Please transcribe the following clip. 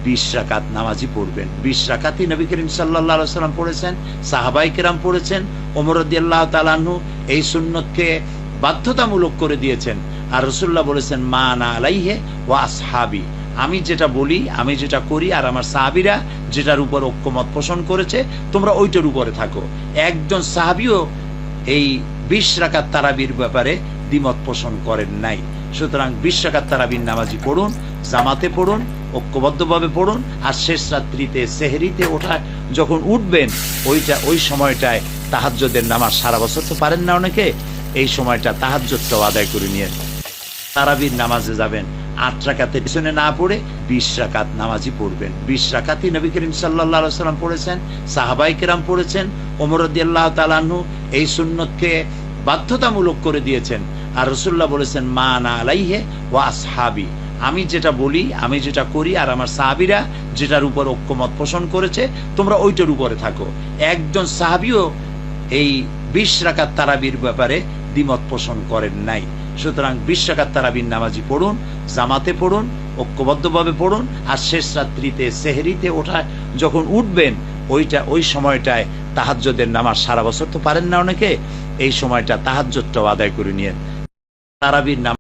20 রাকাত নামাজই পড়বেন। 20 রাকাতই নবী করিম সাল্লাল্লাহু আলাইহি ওয়াসাল্লাম পড়েছেন, সাহাবায়ে কেরাম পড়েছেন, ওমর রাদিয়াল্লাহু তাআলা আনহু এই সুন্নতকে বাধ্যতামূলক করে দিয়েছেন। আর রাসূলুল্লাহ বলেছেন, মা আনা আলাইহি ওয়া আসহাবি, আমি যেটা বলি, আমি যেটা করি, আর আমার সাহাবীরা যেটার উপর ঐক্যমত পোষণ করেছে, তোমরা ওইটার উপরে থাকো। একজন সাহাবীও এই 20 রাকাত তারাবির ব্যাপারে দ্বিমত পোষণ করেন নাই। সুতরাং 20 রাকাত তারাবির নামাজি পড়ুন, জামাতে পড়ুন, ঐক্যবদ্ধভাবে পড়ুন। আর শেষ রাত্রিতে সেহরিতে ওঠা যখন উঠবেন, ওই সময়টায় তাহাজ্জুদের নামাজ, সারা বছর তো পারেন না অনেকে, এই সময়টা তাহাজ্জুদটাও আদায় করে নিয়ে তারাবির নামাজে যাবেন। 8 রাকাতের পিছনে না পড়ে 20 রাকাত নামাজই পড়বেন। 20 রাকাতই নবী করিম সাল্লাল্লাহু আলাইহি ওয়াসাল্লাম পড়েছেন, সাহাবায়ে কেরাম পড়েছেন, ওমর রাদিয়াল্লাহু তাআলা আনহু এই সুন্নতকে বাধ্যতামূলক করে দিয়েছেন। আর রাসূলুল্লাহ বলেছেন, মা আনা আলাইহি ওয়া আসহাবি, আমি যেটা বলি, আমি যেটা করি, আর আমার সাহাবীরা যেটার উপর ঐক্যমত পোষণ করেছে, তোমরা ওইটার উপরে থাকো। একজন সাহাবীও এই 20 রাকাত তারাবির ব্যাপারে দ্বিমত পোষণ করেন নাই। সুতরাং 20 রাকাত তারাবির নামাজি পড়ুন, জামাতে পড়ুন, ঐক্যবদ্ধভাবে পড়ুন। আর শেষ রাত্রিতে সেহরিতে ওঠা যখন উঠবেন, ওই সময়টায় তাহাজ্জুদের নামাজ, সারা বছর তো পারেন না অনেকে, এই সময়টা তাহাজ্জুদটাও আদায় করে নিয়ে তারাবির নামাজ।